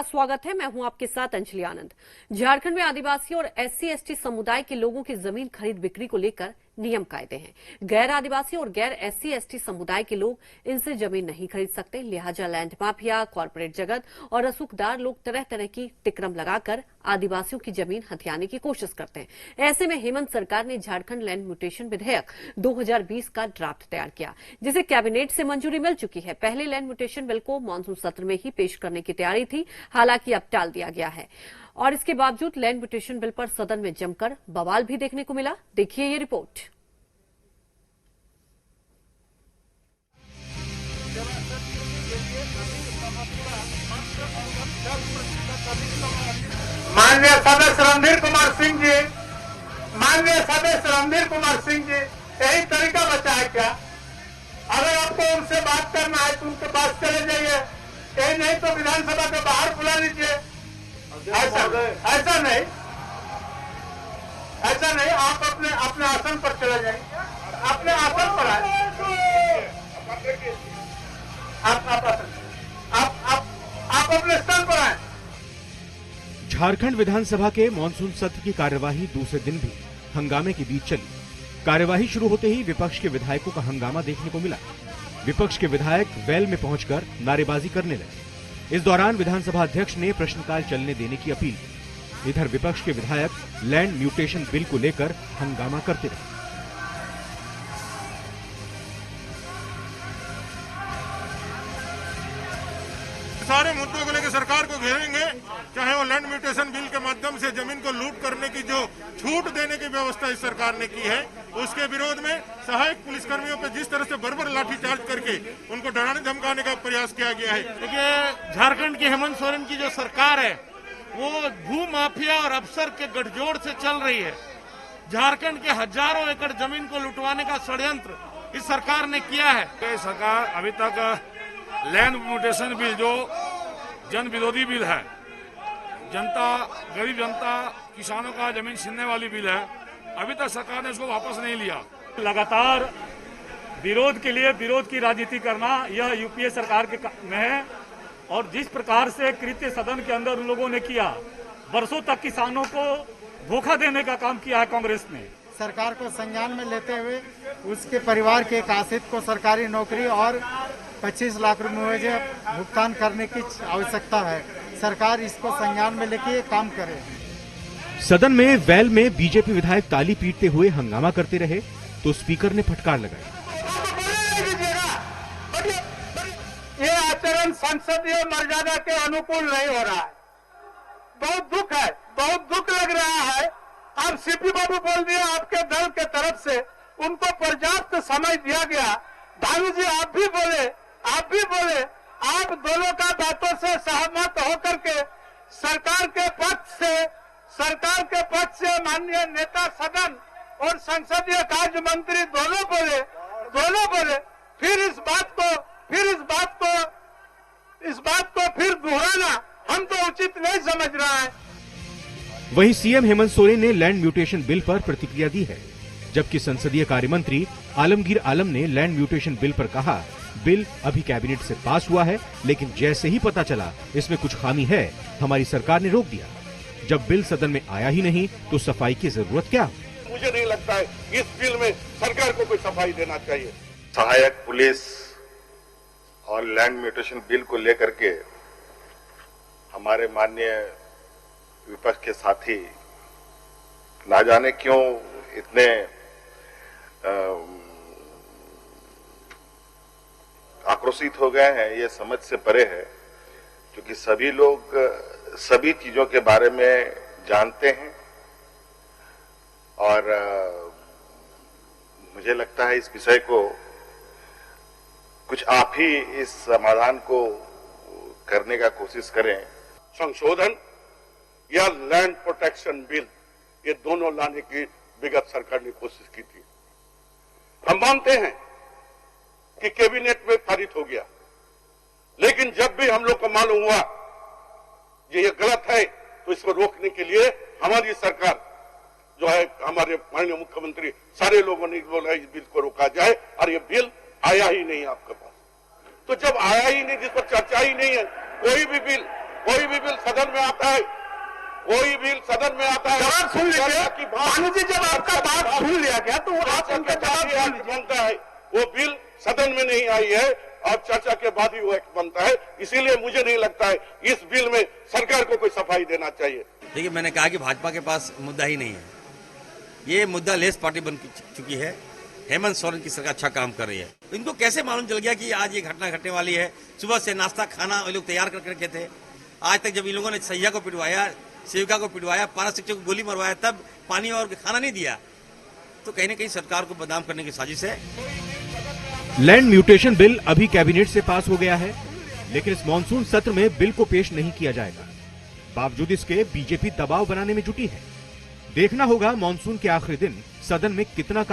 स्वागत है। मैं हूं आपके साथ अंजलि आनंद। झारखंड में आदिवासी और एससी/एसटी समुदाय के लोगों की जमीन खरीद बिक्री को लेकर नियम कायदे हैं। गैर आदिवासी और गैर एससी/एसटी समुदाय के लोग इनसे जमीन नहीं खरीद सकते। लिहाजा लैंड माफिया, कॉर्पोरेट जगत और रसूखदार लोग तरह तरह की टिकरम लगाकर आदिवासियों की जमीन हथियाने की कोशिश करते हैं। ऐसे में हेमंत सरकार ने झारखंड लैंड म्यूटेशन विधेयक 2020 का ड्राफ्ट तैयार किया, जिसे कैबिनेट से मंजूरी मिल चुकी है। पहले लैंड म्यूटेशन बिल को मानसून सत्र में ही पेश करने की तैयारी थी, हालांकि अब टाल दिया गया है और इसके बावजूद लैंड म्यूटेशन बिल पर सदन में जमकर बवाल भी देखने को मिला। देखिए ये रिपोर्ट। माननीय सदस्य रणधीर कुमार सिंह जी, माननीय सदस्य रणधीर कुमार सिंह जी, यही तरीका बचा है क्या? अगर आपको उनसे बात करना है तो उनके पास चले जाइए, यही नहीं तो विधानसभा के बाहर बुला लीजिए। ऐसा नहीं, आप अपने आसन पर चले जाइए, अपने आसन पर आए। आप अपने स्थान पर आए। झारखंड विधानसभा के मानसून सत्र की कार्यवाही दूसरे दिन भी हंगामे के बीच चली। कार्यवाही शुरू होते ही विपक्ष के विधायकों का हंगामा देखने को मिला। विपक्ष के विधायक वेल में पहुंचकर नारेबाजी करने लगे। इस दौरान विधानसभा अध्यक्ष ने प्रश्नकाल चलने देने की अपील की। इधर विपक्ष के विधायक लैंड म्यूटेशन बिल को लेकर हंगामा करते रहे। सारे मुद्दों को लेकर सरकार को घेरेंगे, चाहे वो लैंड म्यूटेशन बिल के माध्यम से जमीन को लूट करने की जो छूट देने की व्यवस्था इस सरकार ने की है, उसके विरोध में सहायक पुलिसकर्मियों पर जिस तरह से बर्बर लाठीचार्ज करके उनको डराने धमकाने का प्रयास किया गया है। देखिए, झारखंड की हेमंत सोरेन की जो सरकार है वो भू माफिया और अफसर के गठजोड़ से चल रही है। झारखंड के हजारों एकड़ जमीन को लुटवाने का षड्यंत्र इस सरकार ने किया है। सरकार अभी तक लैंड म्यूटेशन बिल जो जन विरोधी बिल है, जनता, गरीब जनता, किसानों का जमीन छीनने वाली बिल है, अभी तक सरकार ने इसको वापस नहीं लिया। लगातार विरोध के लिए विरोध की राजनीति करना यह यूपीए सरकार के में है और जिस प्रकार से कृत्य सदन के अंदर उन लोगों ने किया, वर्षों तक किसानों को धोखा देने का काम किया है कांग्रेस ने। सरकार को संज्ञान में लेते हुए उसके परिवार के एक आश्रित को सरकारी नौकरी और 25 लाख रुपए मुआवजा भुगतान करने की आवश्यकता है। सरकार इसको संज्ञान में लेके काम करे। सदन में वेल में बीजेपी विधायक ताली पीटते हुए हंगामा करते रहे तो स्पीकर ने फटकार लगाई। ये आचरण संसदीय मर्यादा के अनुकूल नहीं हो रहा है। बहुत दुख है, बहुत दुख लग रहा है। अब सीपी बाबू बोल दिया, आपके दल के तरफ से उनको पर्याप्त समय दिया गया। भानु जी आप भी बोले, आप दोनों का बातों से सहमत होकर के सरकार के पक्ष से माननीय नेता सदन और संसदीय कार्य मंत्री दोनों बोले, फिर इस बात को फिर दोहराना हम तो उचित नहीं समझ रहा है। वहीं सीएम हेमंत सोरेन ने लैंड म्यूटेशन बिल पर प्रतिक्रिया दी है, जबकि संसदीय कार्य मंत्री आलमगीर आलम ने लैंड म्यूटेशन बिल पर कहा, बिल अभी कैबिनेट से पास हुआ है, लेकिन जैसे ही पता चला इसमें कुछ खामी है, हमारी सरकार ने रोक दिया। जब बिल सदन में आया ही नहीं तो सफाई की जरूरत क्या? मुझे नहीं लगता है इस बिल में सरकार को कोई सफाई देना चाहिए। सहायक पुलिस और लैंड म्यूटेशन बिल को लेकर के हमारे माननीय विपक्ष के साथी ना जाने क्यों इतने आक्रोशित हो गए हैं, ये समझ से परे है। क्योंकि सभी लोग सभी चीजों के बारे में जानते हैं और मुझे लगता है इस विषय को कुछ आप ही इस समाधान को करने का कोशिश करें। संशोधन या लैंड प्रोटेक्शन बिल, ये दोनों लाने की विगत सरकार ने कोशिश की थी। हम मानते हैं कि कैबिनेट में पारित हो गया, लेकिन जब भी हम लोग को मालूम हुआ ये गलत है तो इसको रोकने के लिए हमारी सरकार जो है, हमारे माननीय मुख्यमंत्री, सारे लोगों ने बोला इस बिल को रोका जाए और ये बिल आया ही नहीं आपके पास। तो जब आया ही नहीं, जिस पर चर्चा ही नहीं है, कोई भी बिल कोई भी बिल सदन में आता है, कोई बिल सदन में आता है, जवाब सुन लीजिए की भानु जी, जब आपका बात सुन लिया गया तो आप उनका जवाब सुन लीजिए। बनता है, वो बिल सदन में नहीं आई है और चर्चा के बाद ही वो एक्ट बनता है। इसीलिए मुझे नहीं लगता है इस बिल में सरकार को कोई सफाई देना चाहिए। देखिए, मैंने कहा कि भाजपा के पास मुद्दा ही नहीं है, ये मुद्दा लेस पार्टी बन चुकी है। हेमंत सोरेन की सरकार अच्छा काम कर रही है। इनको कैसे मालूम चल गया कि आज ये घटना घटने वाली है? सुबह से नाश्ता खाना वो लोग तैयार करके रखे थे। आज तक जब इन लोगों ने सैया को पिटवाया, सेविका को पिटवाया, पारा शिक्षक को गोली मरवाया, तब पानी और खाना नहीं दिया, तो कहीं न कहीं सरकार को बदनाम करने की साजिश है। लैंड म्यूटेशन बिल अभी कैबिनेट से पास हो गया है, लेकिन इस मॉनसून सत्र में बिल को पेश नहीं किया जाएगा। बावजूद इसके बीजेपी दबाव बनाने में जुटी है। देखना होगा मॉनसून के आखिरी दिन सदन में कितना